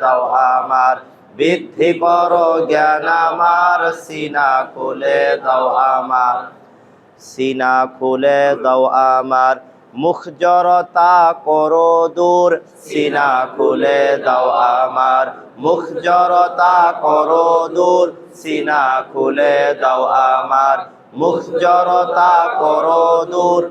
দাও আমার, বৃদ্ধি করো জ্ঞান আমার, সিনা খুলে দাও আমার, সিনা খুলে দাও আমার, মুখ জড়তা করো দূর, সিনা খুলে দাও আমার, মুখ জড়তা করো দূর, সিনা খুলে দাও আমার, মুখ জড়তা করো দূর,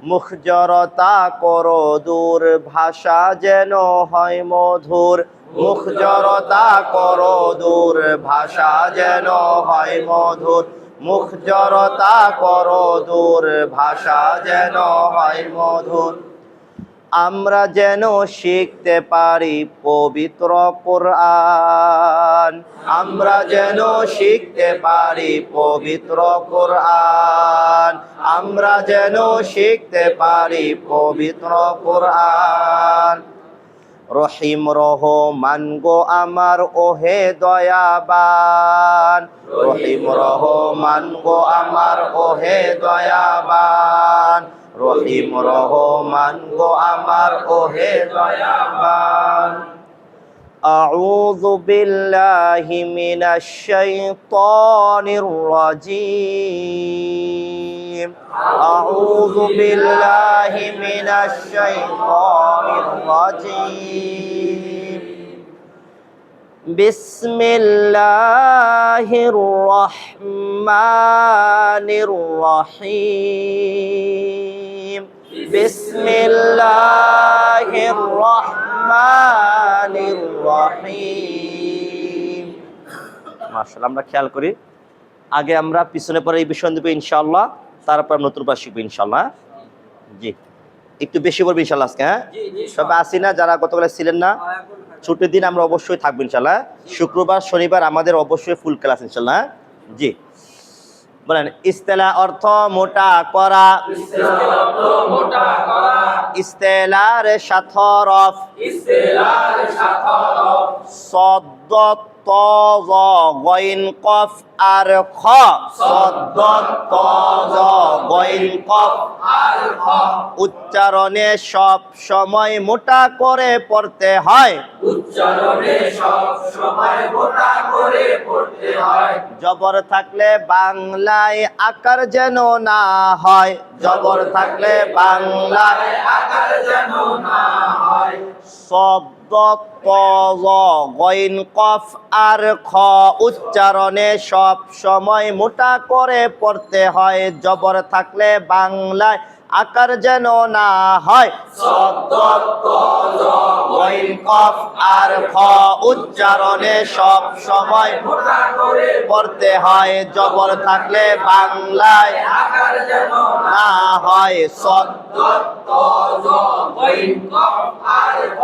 মুখ জড়তা করো দূর, ভাষা যেন হয় মধুর, মুখ জড়তা করো দূর, ভাষা যেন হয় মধুর, মুখ জড়তা করো দূর, ভাষা যেন হয় মধুর। আমরা যেন শিখতে পারি পবিত্র কোরআন, আমরা যেন শিখতে পারি পবিত্র কোরআন, আমরা যেন শিখতে পারি পবিত্র কোরআন। রহিম রহমান গো আমার ওহে দয়াবান, রহিম রহমান গো আমার ওহে দয়াবান, রহিম রহমান গো আমার ওহে দয়াবান। আউযু বিল্লাহি মিনাশ শাইতানির রাজীম, আউযু বিল্লাহি মিনাশ শাইতানির রাজীম। বিসমিল্লাহির রহমানির রহিম, বিসমিল্লাহির রহমানির রহিম। মাশাআল্লাহ, আমরা খেয়াল করি আগে আমরা পিছনে পরে এই বিষয় দেবো ইনশাআল্লাহ, তারপর নতুন পাঠ শিখবো ইনশাআল্লাহ। জি, একটু বেশি করবো ইনশাআল্লাহ আজকে। হ্যাঁ, সবাই আসি না যারা গতকাল ছিলেন না, ছুটির দিন আমরা অবশ্যই থাকবো ইনশাআল্লাহ। শুক্রবার শনিবার আমাদের অবশ্যই ফুল ক্লাস ইনশাআল্লাহ। জি বলেন, ইস্তেলা অর্থ মোটা করা, ইস্তেলার সাথরফ, সদ্দ তজ গইন কফ আর খ, সদ্দ তজ গইন কফ আর খ। উচ্চারণে সব সময় মোটা করে পড়তে হয়, উচ্চারণে সব সময় মোটা করে পড়তে হয়। জবর থাকলে বাংলায় আকার যেন না হয়, জবর থাকলে বাংলায় আকার যেন না হয়। শব্দ তজ গইন কফ আর খ, উচ্চারণে সব সময় মোটা করে পড়তে হয়, জবর থাকলে বাংলায় আকার যেন না হয়। শব্দ তজ গইন কফ আর খ, উচ্চারণে সব সময় মোটা করে পড়তে হয়, জবর থাকলে বাংলায় আকার যেন না হয়। শব্দ তজ গইন কফ আর খ,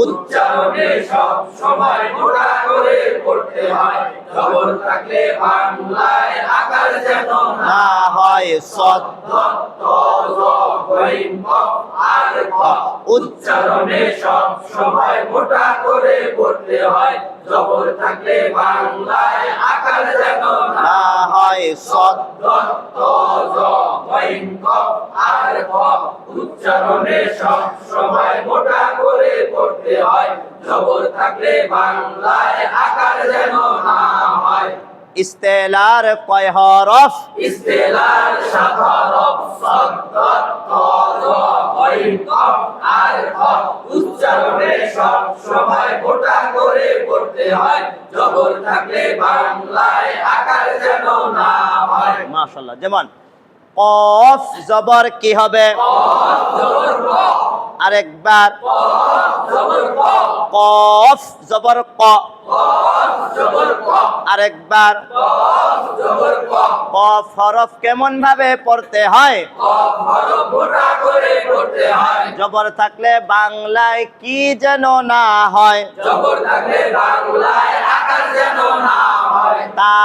উচ্চারণে সব সময় মোটা করে পড়তে হয়, জবর থাকলে বাংলায় আকার যেন না হয়। শব্দ তজ গইন কফ আর খ, উচ্চারণে সব সময় মোটা করে পড়তে হয়, জবর থাকলে বাংলায় আকার যেন না হয়। শব্দ তজ গইন কফ আর খ, উচ্চারণে সব সময় মোটা করে পড়তে হয়, জবর থাকলে বাংলায় আকার যেন না হয়। ইস্তেলার কয় হরফ? ইস্তেলার সাত হরফ, সদ্দ তজ গইন কফ আর খ, উচ্চারণে সব সময় মোটা করে পড়তে হয়, জবর থাকলে বাংলায় আকার যেন না হয়। মাশাআল্লাহ। যেমন কফ জবর কি হবে? কফ জবর ক। আরেকবার কফ জবর ক, কফ জবর ক, কফ জবর ক। আরেকবার কফ জবর ক। কফ হরফ কেমন ভাবে পড়তে হয়? কফ হরফ মোটা করে পড়তে হয়, জবর থাকলে বাংলায় কি যেন না হয়, জবর থাকলে বাংলায় আকার যেন না হয়। তা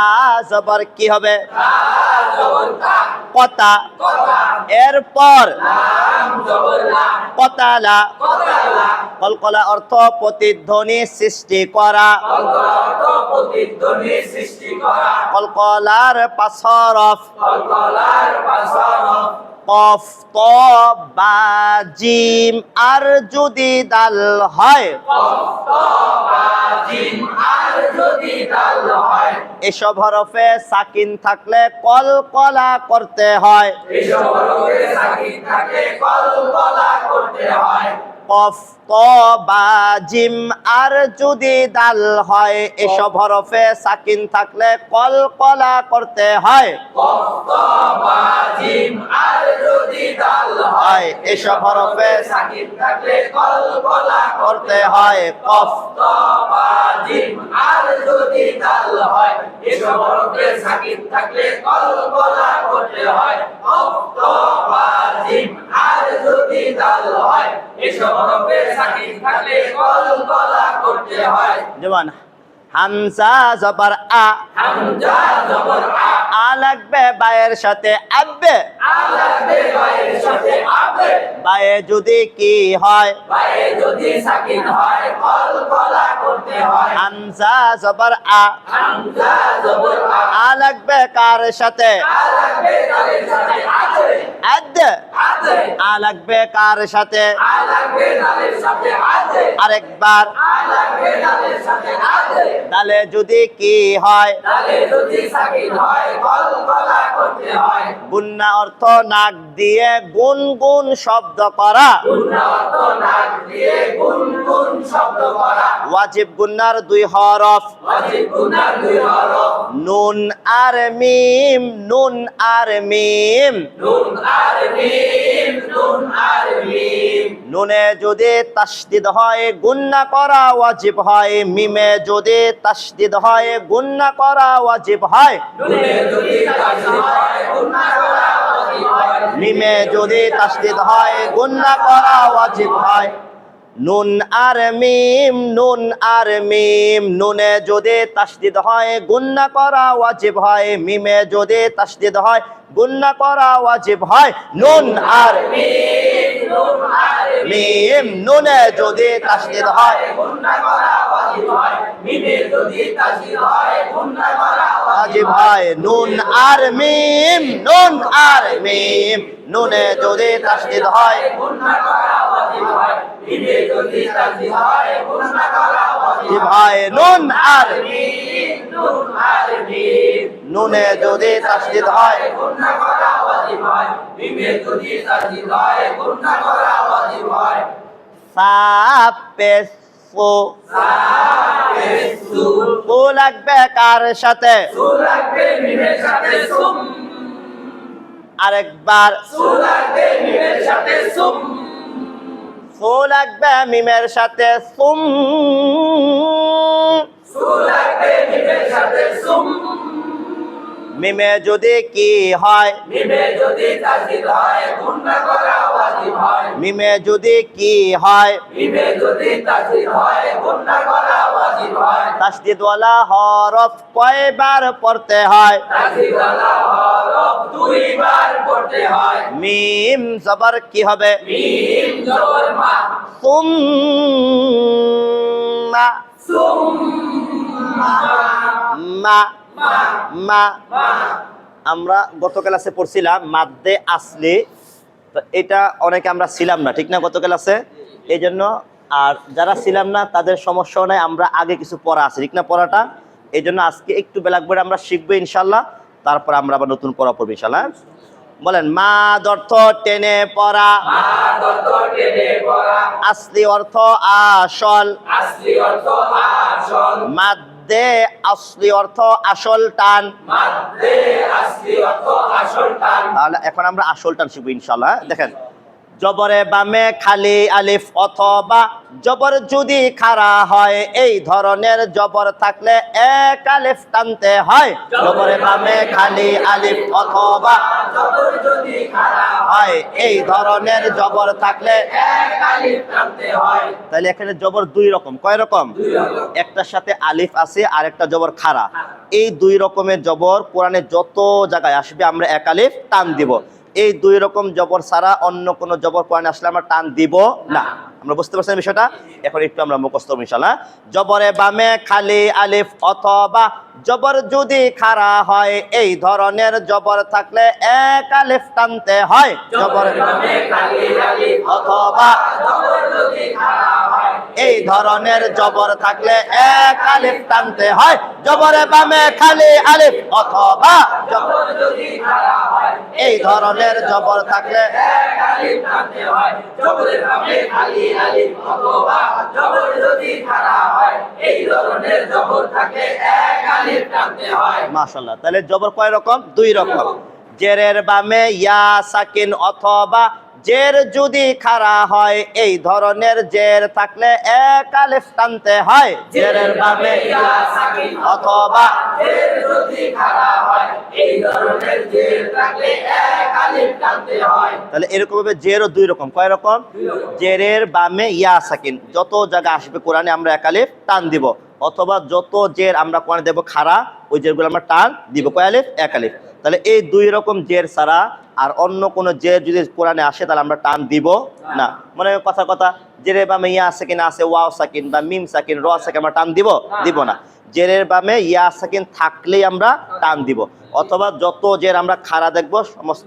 জবর কি হবে? তা জবর তা, কতা, কতা। এরপর লাম জবর লা, কতালা, কতালা। কলকলা অর্থ প্রতিধ্বনি সৃষ্টি করা, কলকলা অর্থ প্রতিধ্বনি সৃষ্টি করা। কলকলার পাঁচ হরফ, কলকলার পাঁচ হরফ, কফ ত বা জিম আর যদি দাল হয়, কফ ত বা এসব হরফে সাকিন থাকলে কলকলা করতে হয়। এসব হরফে সাকিন থাকলে কলকলা করতে হয়। কফ ত বা জিম আর যদি দাল হয় এসব হরফে সাকিন থাকলে কলকলা করতে হয়। কফ ত বা জিম আর যদি দাল হয় এসব হরফে সাকিন থাকলে কলকলা করতে হয়। কফ ত বা জিম আর যদি দাল হয় এসব হরফে সাকিন থাকলে কলকলা করতে হয়। কফ ত বা জিম আর যদি দাল হয় এসব হরফে সাকিন থাকলে কলকলা করতে হয়। যেমন হামজা জবর আ, হামজা জবর আ লাগবে বায়ের সাথে আব্বে, আ লাগবে বায়ের সাথে আবে, বায়ে যদি কি হয় বায়ে যদি সাকিন হয় কলকলা করতে হয়। হামজা জবর আ, হামজা জবর আ লাগবে কার সাথে আ লাগবে দালের সাথে আবে, আদ, আবে, আ লাগবে কার সাথে আ লাগবে দালের সাথে আবে, আরেকবার আ লাগবে দালের সাথে আবে, তাহলে যদি কি হয় দালে যদি সাকিন হয় কলকলা করতে হয়। গুন্না অর্থ নাক দিয়ে গুন গুন শব্দ করা। গুন্না অর্থ নাক দিয়ে গুনগুন শব্দ করা। ওয়াজিব গুন্নার দুই হরফ ওয়াজিব গুনার দুই হরফ নুন আর মিম, নুন আর মিম। নুন আর মিম, নুন আর মিম। নুনে যদি তাসদিদ হয় গুন্না করা ওয়াজিব হয়, মিমে যদি তাসদিদ হয় গুন্না করা ওয়াজিব হয়। নুনে যদি তাসদিদ হয় গুন্না করা ওয়াজিব হয়। মিমে যদি তাসদিদ হয় গুন্না করা ওয়াজিব হয়। নুন আর মিম, নুন আর মিম। নুনে যদি তাসদিদ হয় গুন্না করা ওয়াজিব হয়, মিমে যদি তাসদিদ হয় গুন্না করা ওয়াজিব হয়। নুন আর মিম, নুন আর মিম। নুনে যদি তাসদিদ হয় গুন্না করা ওয়াজিব হয়। মিমে যদি তাসদিদ হয় গুন্না করা ওয়াজিব হয়। নুন আর মিম, নুন আর মিম। নুনে যদি তাসদিদ হয় গুন্না করা ওয়াজিব হয়। মিমে যদি তাসদিদ হয় গুন্না করা ওয়াজিব ওয়াজিব হয়। নুন আর মিম, নুন আর মিম। নুনে যদি তাসদিদ হয় গুন্না করা ওয়াজিব হয়। মিমে যদি তাসদিদ হয় গুন্না করা ওয়াজিব হয়। সাপেসু, সাপেসু, ও লাগবে কার সাথে সু লাগবে মিমের সাথে সুম, আরেকবার সু লাগবে মিমের সাথে সুম, সু লাগবে মিমের সাথে সুম। সু লাগবে মিমের সাথে সুম। মিমে যদি কি হয় মিমে যদি তাসদিদ হয় গুন্না করা ওয়াজিব হয়। মিমে যদি কি হয় মিমে যদি তাসদিদ হয় গুন্না করা ওয়াজিব হয়। তাসদিদওয়ালা হরফ কয়বার পড়তে হয় তাসদিদওয়ালা হরফ দুইবার পড়তে হয়। মিম জবর কি হবে মিম জবর মা, সুম্মা, সুম্মা, মা, মা, মা। মা। আমরা গত ক্লাসে পড়ছিলাম মাদ্দে আসলি, তো এটা অনেকে আমরা ছিলাম না, ঠিক না গত ক্লাসে? এই জন্য আর যারা ছিলাম না তাদের সমস্যাও নাই, আমরা আগে কিছু পড়া আছে, ঠিক না পড়াটা? এই জন্য আজকে একটু বেলা করে আমরা শিখবো ইনশাল্লাহ, তারপর আমরা আবার নতুন পড়া পড়বো ইনশাল্লাহ। বলেন মা অর্থ টেনে পড়া, মাদ অর্থ টেনে পড়া, আসলি অর্থ আসল, আসলি অর্থ আসল, মাদ্দে আসলি অর্থ আসল টান। মাদ্দে আসলি অর্থ আসল টান। তাহলে এখন আমরা আসল টান শিখবো ইনশাল্লাহ। দেখেন জবরে বামে খালি আলিফ অথবা জবর যদি খাড়া হয়, এই ধরনের জবর থাকলে এক আলিফ টানতে হয়। জবরে বামে খালি আলিফ অথবা জবর যদি খাড়া হয়, এই ধরনের জবর থাকলে এক আলিফ টানতে হয়। তাহলে এখানে জবর দুই রকম, কয় রকম? দুই রকম। একটার সাথে আলিফ আছে আর একটা জবর খাড়া। এই দুই রকমের জবর কোরআনে যত জায়গায় আসবে আমরা এক আলিফ টান দিব। এই দুই রকম জবর ছাড়া অন্য কোনো জবর কোরআনে আসলে আমরা টান দিব না। আমরা বুঝতে পারছেন বিষয়টা? এখন একটু আমরা মুখস্থ করব ইনশাআল্লাহ। জবরে বামে খালি আলিফ অথবা জবর যদি খাড়া হয় এই ধরনের জবর থাকলে এক আলিফ টানতে হয়। জবরে বামে খালি আলিফ অথবা জবর যদি খাড়া হয় এই ধরনের জবর থাকলে এক আলিফ টানতে হয়। জবরে বামে খালি আলিফ অথবা জবর যদি খাড়া হয় এই ধরনের জবর থাকলে এক আলিফ টানতে হয়। জবরের বামে খালি আলিফ অথবা জবর যদি খাড়া হয় এই ধরনের জবর থাকলে এক আলিফ টানতে হয়। মাশাআল্লাহ। তাহলে জবর কয় রকম? দুই রকম। জেরের বামে ইয়া সাকিন অথবা জের যদি খাড়া হয় এই ধরনের জের থাকলে এক আলিফ টানতে হয়। জেরের বামে ইয়া সাকিন অথবা জের যদি খাড়া হয় এই ধরনের জের থাকলে এক আলিফ টানতে হয়। তাহলে এরকম ভাবে জেরও দুই রকম। কয় রকম? জেরের বামে ইয়া সাকিন, যত জায়গা আসবে কোরআনে আমরা এক আলিফ টান দিব, অথবা যত জের আমরা কোরআনে দেব খাড়া ওই জেরগুলো আমরা টান দিব। কয় আলিফ? এক আলিফ। তাহলে এই দুই রকম জের ছাড়া আর অন্য কোন জের যদি কোরআনে আসে তাহলে আমরা টান দিব না। মানে কথা জেরের বামে ইয়া সাকিন আছে, ওয়াও সাকিন বা মিম সাকিন, র সাকিন, আমরা টান দিব না। জেরের বামে ইয়া সাকিন থাকলেই আমরা টান দিব, অথবা যত জের আমরা খাড়া দেখবো সমস্ত,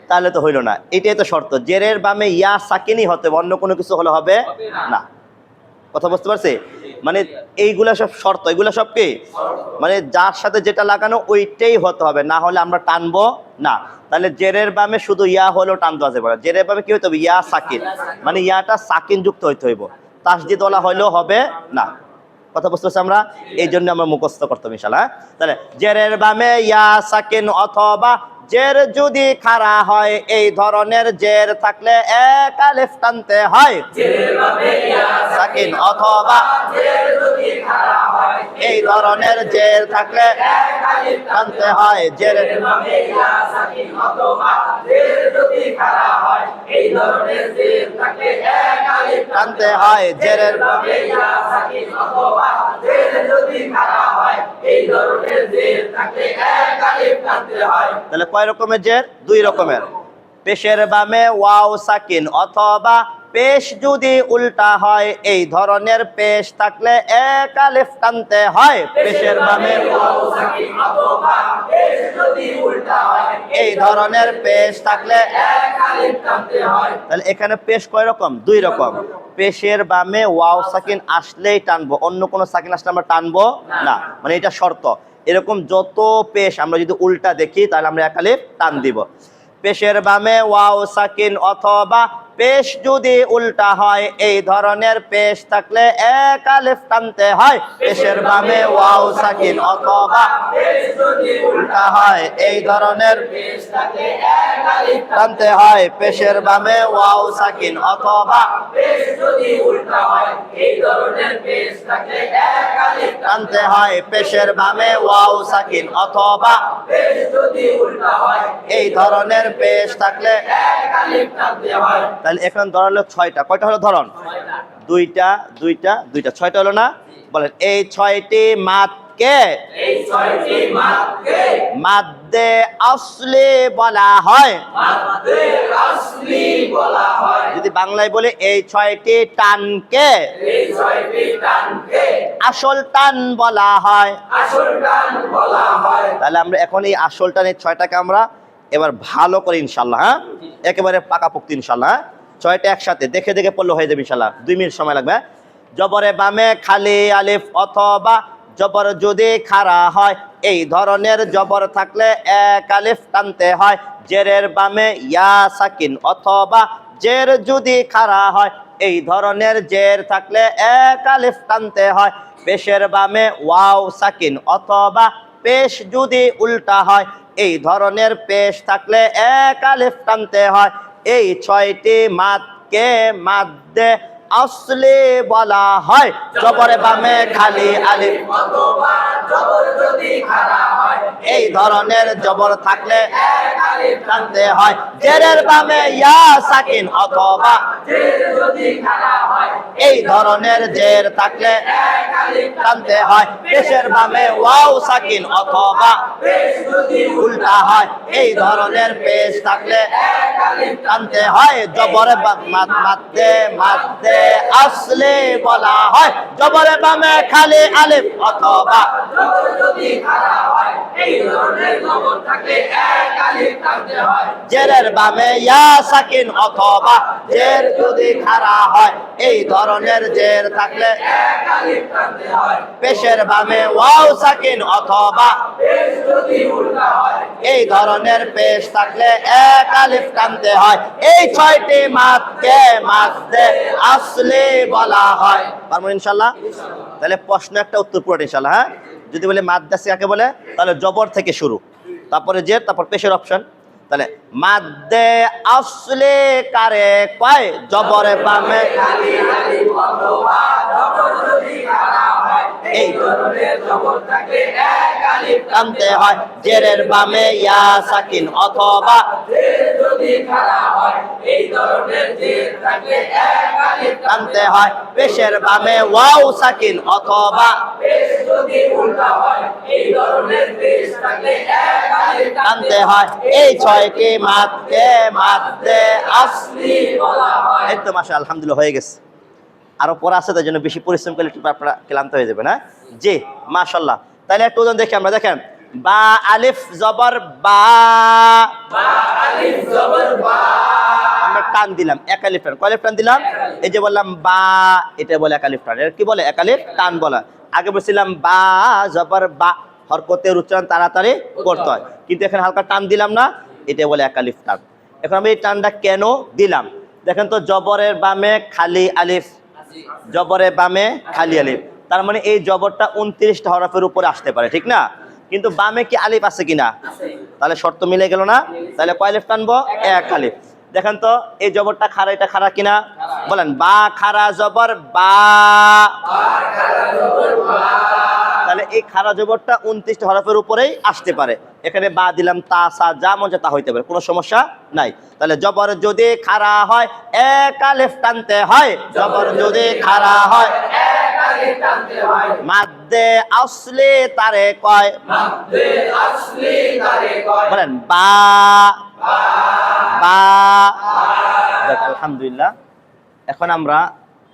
তাহলে তো হইল না। এটাই তো শর্ত, জেরের বামে ইয়া সাকিনই হতে হবে, অন্য কোনো কিছু হলে হবে না। কথা বুঝতে পারছি? মানে এইগুলা সব শর্ত, এগুলা সব কি মানে যার সাথে যেটা লাগানো ওইটাই হতে হবে, না হলে আমরা টানবো না। তাহলে জেরের বামে শুধু ইয়া হলেও টান দেওয়া যাবে না। জেরের বামে কি হতে হবে? ইয়া সাকিন, মানে ইয়াটা সাকিন যুক্ত হইতে হইব, তাসদিদ ওয়ালা হইলেও হবে না। কথা বুঝতে পারছি আমরা? এই জন্য আমরা মুখস্থ করতে হবে ইনশাআল্লাহ। তাহলে জেরের বামে ইয়া সাকিন অথবা জের যদি খাড়া হয় এই ধরনের জের থাকলে এক আলিফ টানতে হয়। জেরের বামে ইয়া সাকিন অথবা জের যদি খাড়া হয় এই ধরনের জের থাকলে এক আলিফ টানতে হয়। জেরের বামে ইয়া সাকিন অথবা জের যদি খাড়া হয় এই ধরনের জের থাকলে এক আলিফ টানতে হয়। জেরের বামে ইয়া সাকিন অথবা জের যদি খাড়া হয় এই ধরনের জের থাকলে এক আলিফ টানতে হয়। তাহলে কয় রকমের জের? দুই রকমের। পেশের বামে ওয়াও সাকিন অথবা পেশ যদি উল্টা হয় এই ধরনের পেশ থাকলে এক আলিফ টানতে হয়। পেশের বামে ওয়াও সাকিন অথবা পেশ যদি উল্টা হয় এই ধরনের পেশ থাকলে এক আলিফ টানতে হয়। তাহলে এখানে পেশ কয় রকম? দুই রকম। পেশের বামে ওয়াও সাকিন আসলেই টানবো, অন্য কোনো সাকিন আসলে আমরা টানবো না, মানে এটা শর্ত। এরকম যত পেশ আমরা যদি উল্টা দেখি তাহলে আমরা এক আলিফ টান দিব। পেশের বামে ওয়াও সাকিন অথবা পেশ যদি উল্টা হয় এই ধরনের পেশ থাকলে এক আলিফ টানতে হয়। পেশের বামে ওয়াও সাকিন অথবা পেশ যদি উল্টা হয় এই ধরনের পেশ থাকলে এক আলিফ টানতে হয়। পেশের বামে ওয়াও সাকিন অথবা পেশ যদি উল্টা হয় এই ধরনের পেশ থাকলে এক আলিফ টানতে হয়। পেশের বামে ওয়াও সাকিন অথবা পেশ যদি উল্টা হয় এই ধরনের পেশ থাকলে, এক আলিফ টানতে হয়। তাহলে এখন ধরন হলো ছয়টা। কয়টা হলো ধরন? দুইটা দুইটা দুইটা, ছয়টা হলো না? বলেন এই ছয়টি মাদকে এই ছয়টি মাদকে মাদ্দে আসলি বলা হয়। মাদ্দে আসলি বলা হয়। যদি বাংলায় বলি এই ছয়টি টানকে এই ছয়টি টানকে আসল টান বলা হয়। আসল টান বলা হয়। তাহলে আমরা এখন এই আসল টান, এই ছয়টাকে আমরা এবার ভালো করে ইনশাল্লাহ, হ্যাঁ, একেবারে পাকাপোক্ত ইনশাল্লাহ, হ্যাঁ? ছয়টা একসাথে দেখে দেখে পড়লে হয়ে যাবে ইনশাল্লাহ, 2 মিনিট সময় লাগবে। জবরে বামে খালি আলিফ অথবা জবর যদি খাড়া হয় এই ধরনের জবর থাকলে এক আলিফ টানতে হয়। জেরের বামে ইয়া সাকিন অথবা জের যদি খাড়া হয় এই ধরনের জের থাকলে এক আলিফ টানতে হয়। পেশের বামে ওয়াও সাকিন অথবা পেশ যদি উল্টা হয় এই ধরনের পেশ থাকলে এক আলিফ টানতে হয়। এই ছয়টি মাদকে মাদ্দে আসলে বলা হয় জবরে বামে খালি আলিফ অথবা জবর যদি খাড়া হয় এই ধরনের জবর থাকলে এক আলিফ টানতে হয় জেরের বামে ইয়া সাকিন অথবা জের যদি খাড়া হয় এই ধরনের জের থাকলে এক আলিফ টানতে হয় পেশের বামে ওয়াও সাকিন অথবা পেশ যদি উল্টা হয় এই ধরনের পেশ থাকলে এক আলিফ টানতে হয় জবরে মাদ্দে মাদ্দে আসলে বলা হয় জবরে বামে খালি আলিফ অথবা জবর যদি খাড়া হয় এই ধরনের জবর থাকলে এক আলিফ টানতে হয় জেরের বামে ইয়া সাকিন অথবা জের যদি খাড়া হয় এই ধরনের জের থাকলে এক আলিফ টানতে হয় পেশের বামে ওয়াও সাকিন অথবা পেশ যদি উল্টা হয় এই ধরনের পেশ থাকলে এক আলিফ টানতে হয় এই ছয়টি মাদকে মাদ্দে আসলে বলা হয় পারবো ইনশাআল্লাহ তাহলে প্রশ্ন একটা উত্তর পুরো ইনশাআল্লাহ হ্যাঁ যদি বলে মাদ্দাসি কাকে বলে তাহলে জবর থেকে শুরু তারপরে জের তারপর পেশের অপশন তাহলে মাদ্দে আসলে কারে কয় জবরে বামে খালি আলিফ অথবা জবর যদি খাড়া হয় এই ধরনের জবর থাকলে এক আলিফ টানতে হয় জেরের বামে ইয়া সাকিন অথবা জের যদি খাড়া হয় এই ধরনের জের থাকলে এক আলিফ টানতে হয় পেশের বামে ওয়াও সাকিন অথবা পেশ যদি উল্টা হয় এই ধরনের পেশ থাকলে এক আলিফ টানতে হয় এই ছয়টি মাদকে মাদ্দে আসলি বলা হয় এই তো মাশাআল্লাহ আলহামদুলিল্লাহ হয়ে গেছে আরো পড়া আছে তার জন্য বেশি পরিশ্রম করলে একটু আপনারা ক্লান্ত হয়ে যাবেন হ্যাঁ জি মাশাআল্লাহ তাহলে একটু উদাহরণ দেখি আমরা দেখেন বা আলিফ জবর বা বা আলিফ জবর বা আমরা টান দিলাম এক আলিফ টান কয় আলিফ টান দিলাম এই যে বললাম বা এটা বলে এক আলিফ টান এর কি বলে এক আলিফ টান বলা আগে বলছিলাম বা জবর বা হরকতের উচ্চারণ তাড়াতাড়ি করতে হয় কিন্তু এখানে হালকা টান দিলাম না এটা বলে এক আলিফ টান এখন আমি এই টানটা কেন দিলাম দেখেন তো জবরের বামে খালি আলিফ জবরের বামে খালি আলিফ তার মানে এই জবরটা 29টা হরফের উপরে আসতে পারে ঠিক না কিন্তু বামে কি আলিফ আছে কিনা তাহলে শর্ত মিলে গেল না তাহলে কয় আলিফ টানবো এক আলিফ দেখেন তো এই জবরটা খাড়া এটা খাড়া কিনা বলেন বা খাড়া জবর বা তাহলে এই খাড়া জবরটা 29টা হরফের উপরেই আসতে পারে এখানে বা দিলাম তা সা যা মন তা হইতে পারে কোনো সমস্যা নাই তাহলে জবর যদি খাড়া হয় এক আলিফ টানতে হয় জবর যদি খাড়া হয় এক আলিফ টানতে হয় মাদ্দে আসলি তারে কয় মাদ্দে আসলি তারে কয় বলেন বা বা দেখ, আলহামদুলিল্লাহ এখন আমরা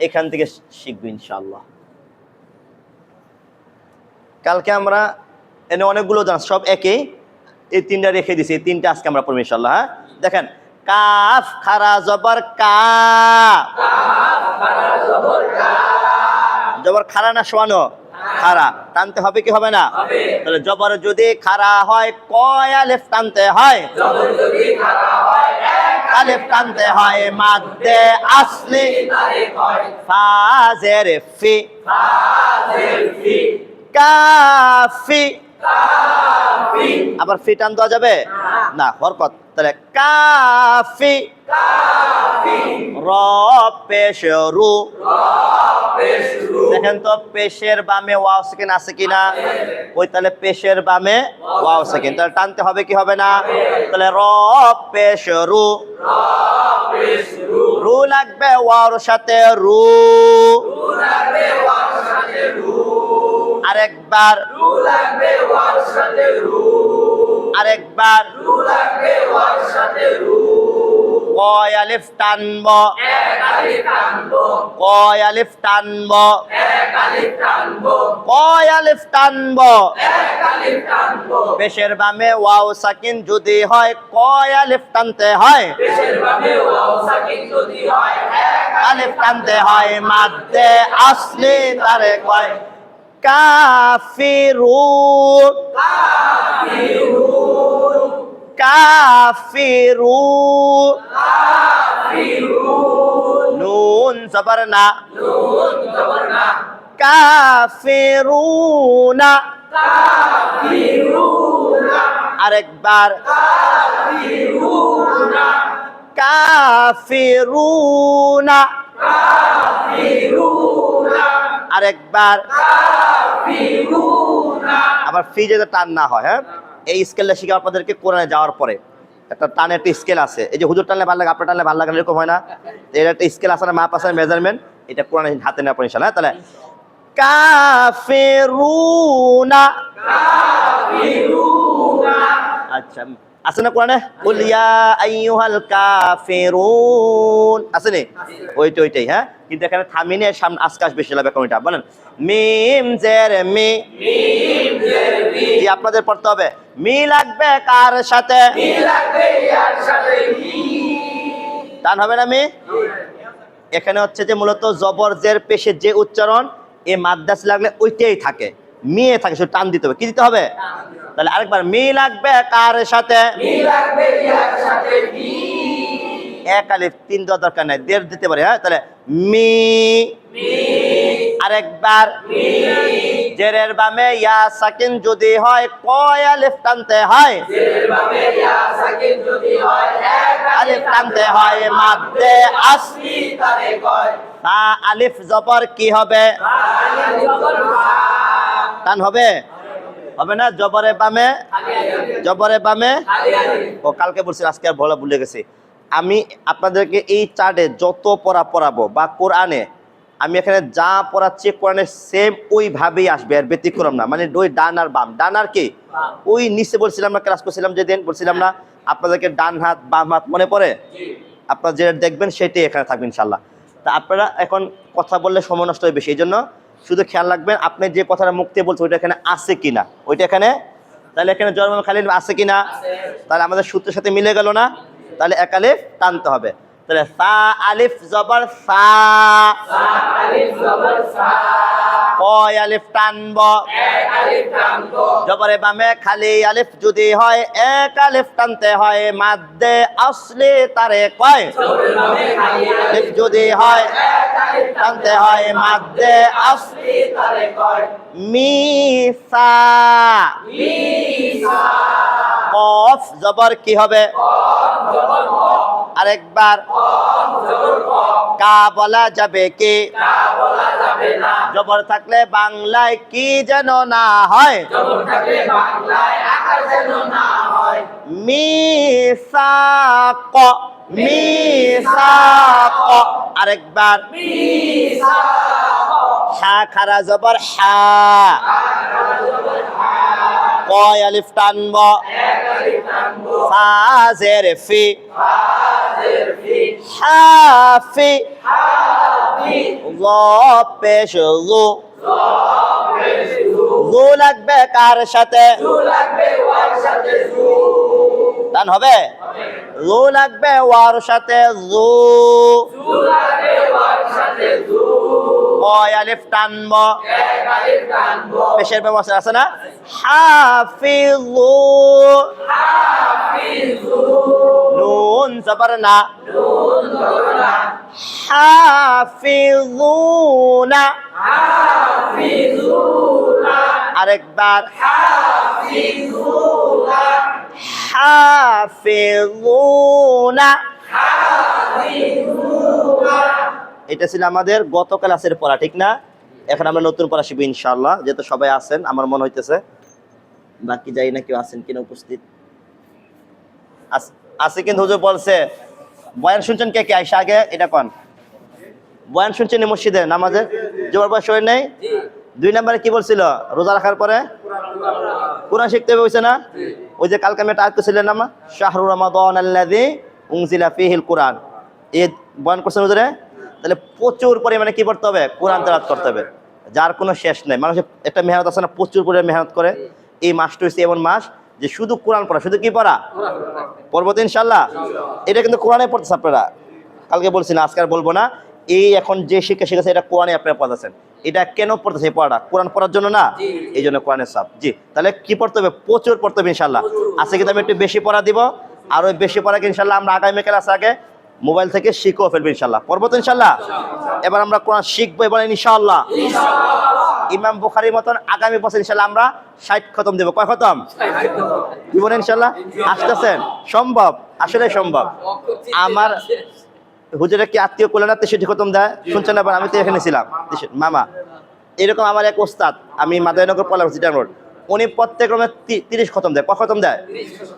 এখান থেকে শিখবো ইনশাআল্লাহ কালকে আমরা এনে অনেকগুলো জান সব একই এই তিনটা রেখে দিছি এই তিনটা আজকে আমরা পড়বো ইনশাআল্লাহ হ্যাঁ দেখেন কাফ খারা জবর কা জবর খারা না শোয়ানো খারা টানতে হবে কি হবে না তাহলে জবর যদি খারা হয় কয় আলিফ টানতে হয় জবর যদি খাড়া হয় এক আলিফ টানতে হয় মাদ্দে আসলি তারে কয় ফাজের ফি ফাজিল ফি কাফি কাফি আবার ফি টান দেওয়া যাবে না হরকত তাহলে কাফি কাফি র পেশ রু পেশ রু দেখেন তো পেশের বামে ওয়াও সেকেন্ড আছে কিনা ওই তাহলে পেশের বামে ওয়াও সেকেন্ড তাহলে টানতে হবে কি হবে না তাহলে র পেশ রু পেশ রু রু লাগবে ওয়াওর সাথে রু রু লাগবে ওয়ার সাথে রু আরেকবার রু লাগবে ওয়ার সাথে রু আরেকবার রু লাগবে ওয়ার সাথে রু কয় আলিফ টানব এক আলিফ টানবো কয় আলিফ টানব এক আলিফ টানবো কয় আলিফ টানব এক আলিফ টানবো পেশের বামে ওয়াও সাকিন যদি হয় কয় আলিফ টানতে হয় পেশের বামে ওয়াও সাকিন যদি হয় এক আলিফ টানতে হয় মাদ্দে আসলি তারে কয় কাফিরুন কাফিরুন কাফিরুন কাফিরুন নুন জবর না নুন জবর না কাফিরুনা কাফিরুনা আরেকবার কাফিরুনা কাফিরুনা কাফিরুনা আরেকবার কাফিরুনা আবার ফি যাতে টান না হয়। হ্যাঁ, এই স্কেলটা শিখে আপনাদেরকে কোরআনে যাওয়ার পরে একটা টানের একটা স্কেল আছে। এই যে হুজুর টানলে ভালো লাগে, আপনার টানলে ভালো লাগে না, এরকম হয় না? এর একটা স্কেল আছে না, মাপ আছে, মেজারমেন্ট। এটা কোরআনে হাতে নেওয়া পড়ে ইনশাআল্লাহ। তাহলে কাফিরুনা, কাফিরুনা আচ্ছা আছে না কোরআনে? কুল ইয়া আইয়ুহাল কাফিরুন, আছে নি? ওইটাই। হ্যাঁ, কিন্তু এখানে থামিনে সামনে আজকাশ বেশি লাগবে কোনটা বলেন? মিম জের মি, মিম জের মি জি আপনাদের পড়তে হবে। মি লাগবে কার সাথে? মি লাগবে ইয়ার সাথে মি টান হবে না মি? এখানে হচ্ছে যে মূলত জবর জের পেশের যে উচ্চারণ, এই মাদ্রাস লাগলে ওইটাই থাকে, মিয়ে থাকে, শুধু টান দিতে হবে। কি দিতে হবে? তাহলে আরেকবার, মি লাগবে কার সাথে? মি লাগবে ইয়ার সাথে মি এক আলিফ তিন দেওয়ার দরকার নাই, দেড় দিতে পারে। হ্যাঁ, তাহলে মি। মি আরেকবার, মি জেরের বামে ইয়া সাকিন যদি হয় কয় আলিফ টানতে হয়? জেরের বামে ইয়া সাকিন যদি হয় এক আলিফ টানতে হয়, মাদ্দে আসলি। আসলি তারে কয় তা আলিফ জবর কি হবে? আলিফ জবর ফা টান হবে? হবে না? জবরে বামে, জবরে বামে। আলি আলি ও কালকে বলছি, আজকে আর বলা ভুলে গেছি। আমি আপনাদেরকে এই চার্টে যত পড়াবো বা কোরআনে আমি এখানে যা পড়াচ্ছি কোরআনে সেম ওইভাবেই আসবে, আর ব্যতিক্রম না। মানে ওই ডান আর বাম, ডান আর কি ওই নিচে বলছিলাম না, ক্লাস করছিলাম যেদিন, বলছিলাম না আপনাদেরকে ডান হাত বাম হাত মনে পড়ে? আপনারা যেটা দেখবেন সেটাই এখানে থাকবে ইনশাল্লাহ। তা আপনারা এখন কথা বললে সময় নষ্ট হয় বেশি, এই জন্য শুধু খেয়াল রাখবেন আপনি যে কথাটা মুখ দিয়ে বলছেন ওইটা এখানে আছে কিনা, ওইটা এখানে। তাহলে এখানে জন্ম খালি আছে কিনা? তাহলে আমাদের সূত্রের সাথে মিলে গেল না? তাহলে এক আলিফ টানতে হবে। তাহলে সা আলিফ জবর সা, আলিফ জবর সা কয় আলিফ টানব? এক আলিফ টানবো জবরে বামে খালি আলিফ যদি হয় এক আলিফ টানতে হয়, মাদ্দে আসলি তারে কয়? জবরের বামে খালি আলিফ যদি হয় এক আলিফ টানতে হয়, মাদ্দে আসলি। আসলি তারে কয় মিসা, মিসা কফ জবর কি হবে? জবর ক আরেকবার, জবর ক কা বলা যাবে কি? কা বলা যাবে না জবর থাকলে বাংলায় কি যেন না হয়? জবর থাকলে বাংলায় আকার যেন না হয় মিসাক, মিসাক। আরেকবার, মিসা হা খারা জবর হা, কয় আলিফ টানব? এক আলিফ টানবো ফা জের ফি, ফাজের ফি হাফি, হাফি য পেশ জু, জবরের জু জু লাগবে কার সাথে? জু লাগবে ওয়ার সাথে জু টান হবে? জু লাগবে ওয়ার সাথে জু, জু লাগবে ওয়ার সাথে জু কয় আলিফ টানব? এক আলিফ টানবো পেশের ব্যবস্থা আছে না? হাফিজু, হাফিজু নুন জবর না, নুন জবর না হাফিজুনা। হাফিজুনা আরেকবার, হাফিজুনা হাফিজুনা। হাফিজুনা এটা ছিল আমাদের গত ক্লাসের পড়া, ঠিক না? এখন আমরা নতুন পড়া শিখবো ইনশাআল্লাহ, যেহেতু সবাই আছেন আমার মনে হইতেছে। বাকি যাই না কেউ আছেন কিনা উপস্থিত আছে, কিন্তু হুজুর বলছে বয়ান শুনছেন কে কে? আইসা আগে এটা কোন বয়ান শুনছেন মসজিদে নামাজে? জোর বয়স হয় নাই? 2 নম্বরে কি বলছিল? রোজা রাখার পরে কোরআন শিখতে হবে, হইছে না? ওই যে কালকে আমি একটা আয়াত ছিলেন না, শাহরু রমাদান আল্লাযী উনজিলা ফীহিল কুরআন, এই বয়ান করছেন হুজুরে। তাহলে প্রচুর পরিমাণে কি করতে হবে? কোরআন তেলাওয়াত করতে হবে, যার কোনো শেষ নেই। মানুষের একটা মেহনত আছে না, প্রচুর পরিমাণে মেহনত করে। এই মাসটা হচ্ছে এমন মাস যে শুধু কোরআন পড়া, শুধু কি পড়া? পড়বো তো ইনশাল্লাহ। এটা কিন্তু কোরআনে পড়তেছে আপনারা, কালকে বলছি না, আজকে আর বলবো না। এই এখন যে শিক্ষা শিখেছে এটা কোরআনে আপনারা পড়তেছেন। এটা কেন পড়তেছে? এই পড়াটা কোরআন পড়ার জন্য না, এই জন্য কোরআনের সব। জি, তাহলে কি পড়তে হবে? প্রচুর পড়তে হবে ইনশাল্লাহ। আজকে কিন্তু আমি একটু বেশি পড়া দিব, আর ওই বেশি পড়াকে ইনশাল্লাহ আমরা আগামী ক্লাস আগে মোবাইল থেকে শিখেও ফেলবো ইনশাল্লাহ। পড়বো তো ইনশাল্লাহ। এবার আমরা কোরআন শিখবো এবার ইনশাআল্লাহ। ইমাম বুখারীর মতন আগামী বছর ইনশাআল্লাহ আমরা 60 খতম দেব। কয় খতম? দিব ইনশাআল্লাহ। আসতেছেন? সম্ভব, আসলে সম্ভব। আমার হুজুরে কি আত্মীয় করলেন না 63 খতম দেয় শুনছেন না? আমি তো এখানে ছিলাম মামা। এরকম আমার এক ওস্তাদ, আমি মাদারীনগর পড়লাম সিটাং রোড, উনি প্রত্যেক রমে 30 খতম দেয়। কত খতম দেয়?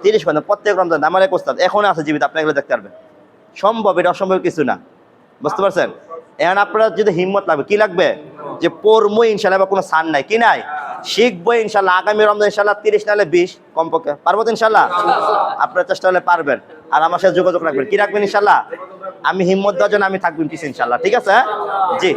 30 খতম প্রত্যেক রমজান। আমার এক ওস্তাদ এখনো আছে জীবিত, আপনি এগুলো দেখতে পারবেন। সম্ভব, এটা অসম্ভব কিছু না, বুঝতে পারছেন? এখন আপনারা যদি হিম্মত লাগবে, কি লাগবে? যে পড়বো ইনশাল্লাহ, বা কোনো সান নাই, কি নাই, শিখবো ইনশাল্লাহ। আগামী রমজান ইনশাল্লাহ 30 নাহলে 20 কমপক্ষে পারবো তো ইনশাল্লাহ। আপনার চেষ্টা হলে পারবেন, আর আমার সাথে যোগাযোগ রাখবেন। কি রাখবেন? ইনশাল্লাহ আমি হিম্মত দেওয়ার জন্য আমি থাকবেন পিছিয়ে ইনশাল্লাহ, ঠিক আছে? জি,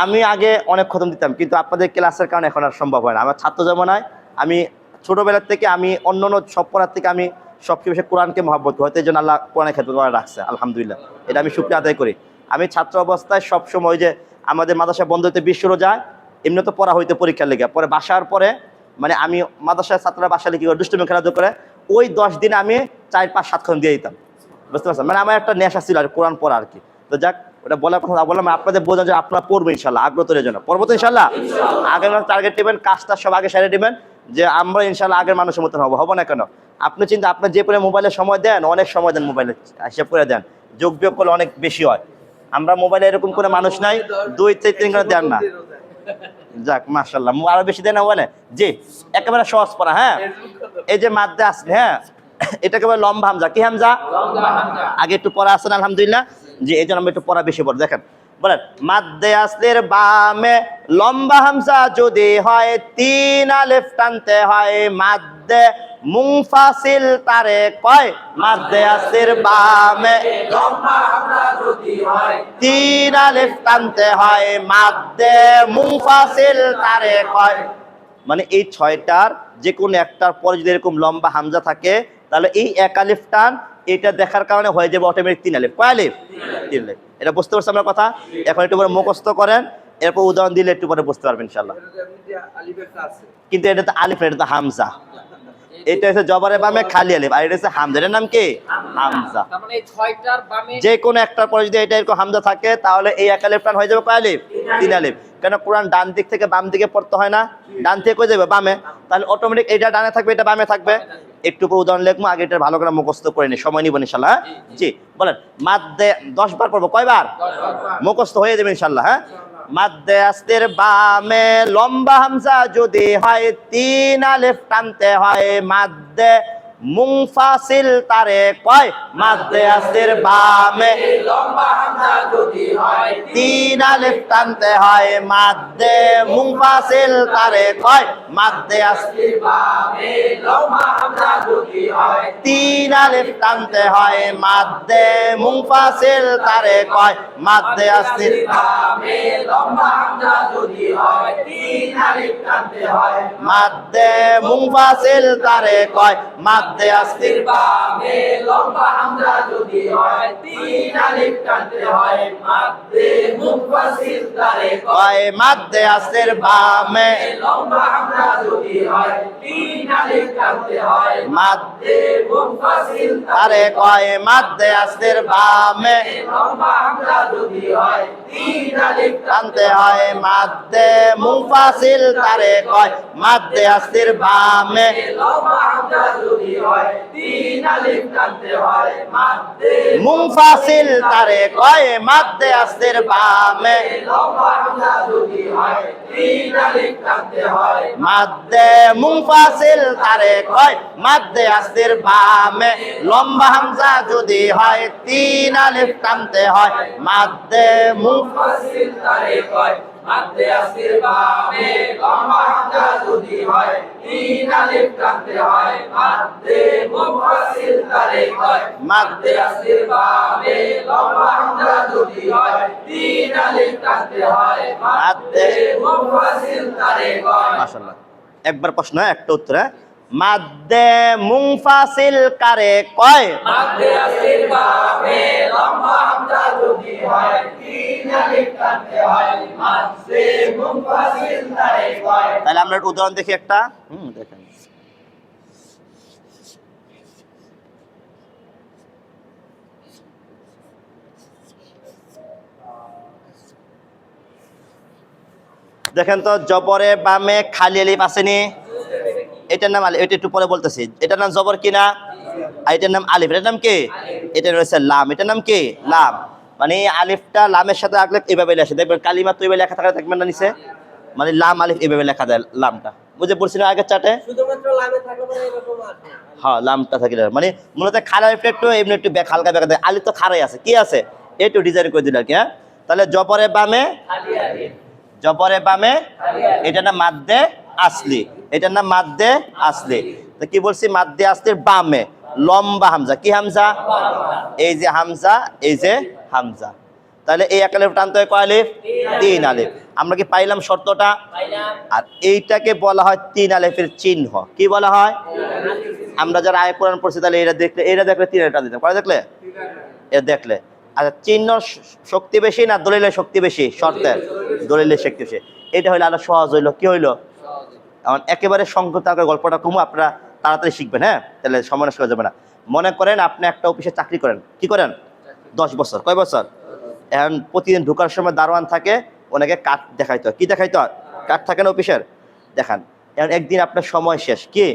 আমি আগে অনেক খতম দিতাম, কিন্তু আপনাদের ক্লাসের কারণে এখন আর সম্ভব হয় না। আমার ছাত্র জমানায় আমি ছোটবেলার থেকে আমি অন্য সব পড়ার থেকে আমি সবচেয়ে বেশি কোরআনকে মহব্বত করি, হয়তো এই জন্য আল্লাহ কোরআনের ক্ষেত্রে করে রাখছে, আলহামদুলিল্লাহ। এটা আমি শুকরিয়া আদায় করি। আমি ছাত্র অবস্থায় সবসময় যে আমাদের মাদ্রাসা বন্ধ হইতে 20 শুরু যায়, এমনি তো পড়া হইতে পরীক্ষার লেগে, পরে বাসার পরে মানে আমি মাদ্রাসায় ছাত্ররা বাসায় লিখে দুষ্টুমি খেলাধুলা করে ওই 10 দিনে আমি 4, 5, 7 খন দিয়ে দিতাম, বুঝতে পারছেন? মানে আমার একটা নেশা ছিল আর কোরআন পড়া আর কি। তো যাক, ওটা বলার কথা বললাম, আপনাদের বোঝান যে আপনারা পড়বেন ইনশাল্লাহ, আগ্রহ তৈরির জন্য পড়বো তো ইনশাল্লাহ। আগের মাস টার্গেট দেবেন, কাজটা সব আগে সেরে দেবেন, যে আমরা ইনশাল্লাহ আগের মানুষের মতন হবো না কেন? আপনি চিন্তা, আপনার যে পরে মোবাইলে সময় দেন, অনেক সময় দেন মোবাইলে, হিসাব করে দেন, যোগ বিয়োগ করলে অনেক বেশি হয়। আমরা মোবাইলে এরকম করে মানুষ নাই 2-3 ঘন্টা দেন না। যাক মাশাআল্লাহ, আরো বেশি দেন না বলে। জি, একেবারে সহজ পড়া। হ্যাঁ, এই যে মাদ্দা আসলে, হ্যাঁ এটাকে বলে লম্বা হামজা। কি হামজা? আগে একটু পড়া আসেন আলহামদুলিল্লাহ। জি, এই জন্য আমরা একটু পড়া বেশি পড়ি। দেখেন বলেন, মাদ্দে আসলের বামে লম্বা হামজা যদি হয় 3 আলিফ টানতে হয়, মাদ্দে মুনফাসিল তারে কয়? মাদ্দে আসলের বামে লম্বা হামজা যদি হয় 3 আলিফ টানতে হয়, মাদ্দে মুনফাসিল তারে কয়? মানে এই 6টার যে কোনো একটার পরে যদি এরকম লম্বা হামজা থাকে, তাহলে এই 1 আলিফ টান এটা দেখার কারণে হয়ে যাবে অটোমেটিক 3 আলিফ। কয় আলিফ? 3 আলিফ। এটা বুঝতে পারছেন আমার কথা? এখন একটু পরে মুখস্থ করেন, এরপর উদাহরণ দিলে একটু পরে বুঝতে পারবেন ইনশাআল্লাহ। কিন্তু এটা তো আলিফ না, এটা তো হামজা। এটা হচ্ছে জবরের বামে খালি আলিফ, আর এটা হচ্ছে হামজা। এর নাম কি? হামজা। তার মানে এই 6টার বামে যে কোনো একটার পরে যদি এটা এরকম হামজা থাকে, তাহলে এই 1 আলিফ টান হয়ে যাবে কয় আলিফ? 3 আলিফ। কেন কোরআন ডান দিক থেকে বাম দিকে পড়তে হয় না, ডান থেকে কই যাবে? বামে। তাহলে অটোমেটিক এটা ডানে থাকবে, এটা বামে থাকবে। একটু পর উদাহরণ লিখবো, আগে এটা ভালো করে মুখস্থ করে নি, সময় নিব ইনশাআল্লাহ। জি, বলেন, মাদ্দে 10 বার পড়বো, কয়বার? 10 বার মুখস্থ হয়ে যাবে ইনশাআল্লাহ। হ্যাঁ, মাদ্দে আসতের বামে লম্বা হামজা যদি হয় 3 আলিফ টানতে হয়, মাদ্দে মুনফাসিল তারে কয়? মাদ্দে আসতের বামে লম্বা হামজা যদি হয় 3 আলিফ টানতে হয়, মাদ্দে মুনফাসিল তারে কয়? মাদ্দে আসতের বামে লম্বা হামজা যদি হয় 3 আলিফ টানতে হয়, মাদ্দে মুনফাসিল তারে কয়? মাদ্দে আসতের বামে লম্বা হামজা যদি হয় 3 আলিফ টানতে হয়, মাদ্দে মুনফাসিল তারে কয়? মাদ্দে আসতের বামে লম্বা হামজা যদি হয় 3 আলিফ টানতে হয়, মাদ্দে মুনফাসিল তারে কয়? মাদ্দে আসতের বামে লম্বা হামজা যদি হয় 3 আলিফ টানতে হয়, মাদ্দে মুনফাসিল তারে কয়? মাদ্দে আসতের বামে লম্বা হামজা যদি হয় 3 আলিফ টানতে হয়, মাদ্দে মুনফাসিল তারে কয়? মাদ্দে আসতের বামে লম্বা হামজা যদি হয় 3 আলিফ টানতে হয়, মাদ্দে মুনফাসিল তারে কয়? মাদ্দে আসতের বামে লম্বা হামজা যদি হয় 3 আলিফ টানতে হয়, মাদ্দে মুনফাসিল তারে কয়? মাদ্দে আসতের বামে লম্বা হামজা যদি হয় 3 আলিফ টানতে হয়, মাদ্দে মুনফাসিল তারে কয়? মাদ্দে আসির বামে লম্বা হামজা যদি হয় 3 আলিফ টানতে হয়, মাদ্দে মুনফাসিল তারে কয়? মাদ্দে আসির বামে লম্বা হামজা যদি হয় 3 আলিফ টানতে হয়, মাদ্দে মুনফাসিল তারে কয়? মাশাআল্লাহ। একবার প্রশ্ন, একটা উত্তর। হ্যাঁ, মাদ্দে মুনফাসিল কারে কয়? মাদ্দে আসির বামে লম্বা হামজা যদি হয় 3 আলিফ টানতে হয়, মাদ্দে মুনফাসিল তারে কয়? তাহলে আমরা একটা উদাহরণ দেখি একটা। দেখেন, দেখেন তো, জবরে বামে খালি আলিফ আসেনি? এটার নাম আলিফ, এটা একটু পরে বলতেছি। এটার নাম জবর কিনা? আর এটার নাম আলিফ, এটার নাম কি? এটা রয়েছে লাম, এটার নাম কি? লাম। মানে এই আলিফটা লামের সাথে রাখলে এইভাবে লেখে, দেখবেন কালিমা তো এইভাবে লেখা থাকলে দেখবেন না নিচে, মানে লাম আলিফ এইভাবে লেখা যায় লামটা, বুঝে পড়ছিল আগের চাটে? শুধুমাত্র লামে থাকলে পরে এরকম আসে। হ্যাঁ লামটা থাকলে মানে মূলত খাড়া আলিফটা একটু এমনি একটু হালকা বেঁকা দেয়, আলিফ তো খাড়াই আছে, কি আছে একটু ডিজাইন করে দিল আর কি। হ্যাঁ তাহলে জবরে বামে, খালি আলিফ, জবরে বামে, খালি আলিফ। এটার নাম মাদ্দে আসলি, এটার নাম মাদ্দে আসলি। তো কি বলছি? মাদ্দে আসলির বামে লম্বা হামজা, কি হামজা? এই যে হামজা, এই যে হামজা। তাহলে এই এক আলিফ টানতে হয় কয় আলিফ? 3 আলিফ। আমরা কি পাইলাম শর্তটা? পাইলাম। আর এইটাকে বলা হয় 3 আলিফের চিহ্ন। কি বলা হয়? আমরা যারা আয় কোরআন পড়ছি তাহলে এটা দেখলে, এটা দেখলে 3 আলিফ টান দিতাম, কয় দেখলে? এটা দেখলে। আচ্ছা চিহ্ন শক্তি বেশি না দলিলের শক্তি বেশি? শর্তের, দলিলের শক্তি বেশি। এটা হইলো আরো সহজ হইলো, কি হইলো? এখন একেবারে সংক্ষিপ্ত আকারে গল্পটা কমু, আপনারা তাড়াতাড়ি শিখবেন। হ্যাঁ তাহলে সময় নষ্ট করা যাবে না। মনে করেন আপনি একটা অফিসে চাকরি করেন, কি করেন? 10 বছর। কয় বছর? এখন প্রতিদিন ঢোকার সময় দারোয়ান থাকে, ওনাকে কার্ড দেখাইতে হয়। কি দেখাইতে হয়? কার্ড থাকে না অফিসের, দেখান। এখন একদিন আপনার সময় শেষ, কি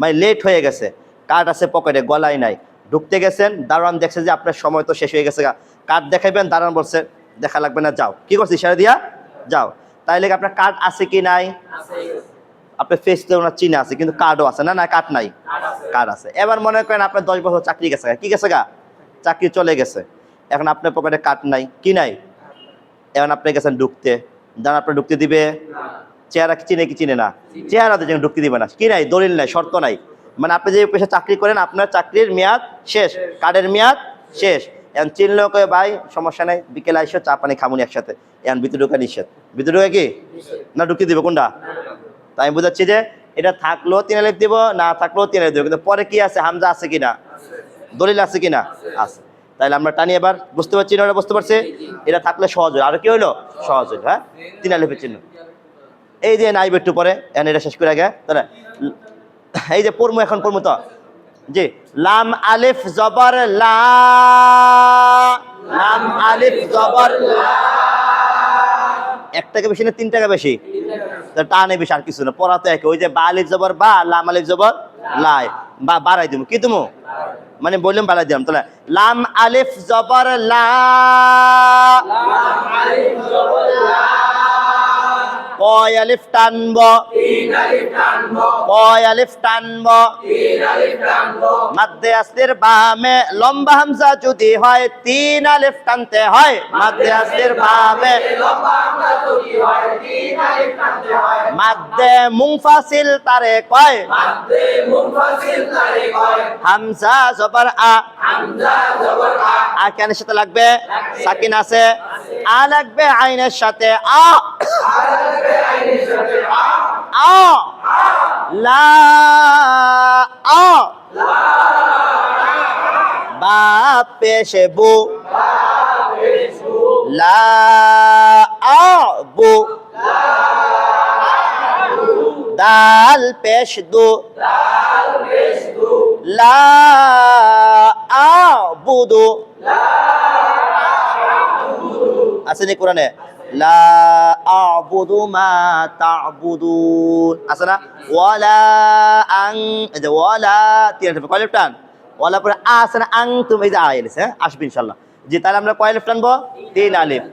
মানে লেট হয়ে গেছে, কার্ড আছে পকেটে, গলায় নাই, ঢুকতে গেছেন, দারোয়ান দেখছে যে আপনার সময় তো শেষ হয়ে গেছে, কার্ড দেখাইবেন, দারোয়ান বলছে দেখা লাগবে না, যাও। কি করছে? ইশারা দিয়া যাও। তাইলে আপনার কার্ড আছে কি নাই? আছে। আপনার ফেস তো ওনার চিহ্ন আছে, কিন্তু কার্ডও আছে না? না কার্ড নাই, কার্ড আছে। এবার মনে করেন আপনার 10 বছর চাকরি গেছে, কি গেছে গা? চাকরি চলে গেছে। এখন আপনার পকেটে কার্ড নাই, কি নাই? এখন আপনি গেছেন ঢুকতে, দাঁড়ান আপনার ঢুকতে দিবে? চেহারা কি চিনে, কি চিনে না? চেহারা তো ঢুকতে দিবে না। কি নাই? দলিল নাই, শর্ত নাই। মানে আপনি যে পেশা চাকরি করেন, আপনার চাকরির মেয়াদ শেষ, কার্ডের মেয়াদ শেষ। এখন চিনলেও কয়ে ভাই সমস্যা নাই, বিকেলে আইসো, চা পানি খামুনি একসাথে। এখন ভিতরে ঢুকা নিষেধ। ভিতরে ঢুকে কি না ঢুকিয়ে দিবে কোনটা? তাই আমি বুঝাচ্ছি যে এটা থাকলেও 3 আলিফ দিব, না থাকলেও 3 আলিফ দিব, কিন্তু পরে কি আছে? হামজা আছে কিনা, দলিল আছে কিনা? আছে। তাহলে আমরা টানি, এবার বুঝতে পারছি না? বুঝতে পারছি। এটা থাকলে সহজ হয়, আর কি হইলো? সহজ হইল। হ্যাঁ 3 আলিফের চিহ্ন এই যে নাইব একটু পরে, এখন এটা শেষ করে আগে তাহলে এই যে পড়মু, এখন পড়মু তো জি। লাম আলিফ জবর লা, লাম আলিফ জবর লা। 1 টাকা বেশি না 3 টাকা বেশি? টানে বেশি, আর কিছু না, পড়া তো একই। ওই যে বা আলিফ জবর বা, লাম আলিফ জবর লাই, বা বাড়াই দিব, কি তুমি মানে বললাম বাড়াই দিলাম। তাহলে লাম আলিফ জবর লা, লাম আলিফ জবর লা, কয় আলিফ টানব? 3 আলিফ টানবো, কয় আলিফ টানব? 3 আলিফ টানবো। মাদ্দে আসলির বামে লম্বা হামজা যদি হয় 3 আলিফ টানতে হয়। মাদ্দে আসলির বামে লম্বা আমরা যদি হয় 3 আলিফ টানতে হয়। মাদ্দে মুনফাসিল তারে কয়, মাদ্দে মুনফাসিল তারে কয়। হামজা জবর আ, হামজা জবর আ, আ কেনের সাথে লাগবে? সাকিন আছে, আ লাগবে আইনের সাথে, আ আলাদা আইনের সাথে আ, আ লা আ, বা পেশে বু, লা আ বু, দাল পেশ দু, লা আ বুদু। আছে নি কোরআনে? লা আ'বুদু মা তা'বুদুন, আছে না? ওয়ালা আং, এই যে ওয়ালা 3 আলিফ, কয় আলিফ টান? ওয়ালা পরে আছে না? আং তুমি, এই যে আয় এসে আসবে ইনশাআল্লাহ। জি তাহলে আমরা কয় আলিফ টানবো? 3 আলিফ।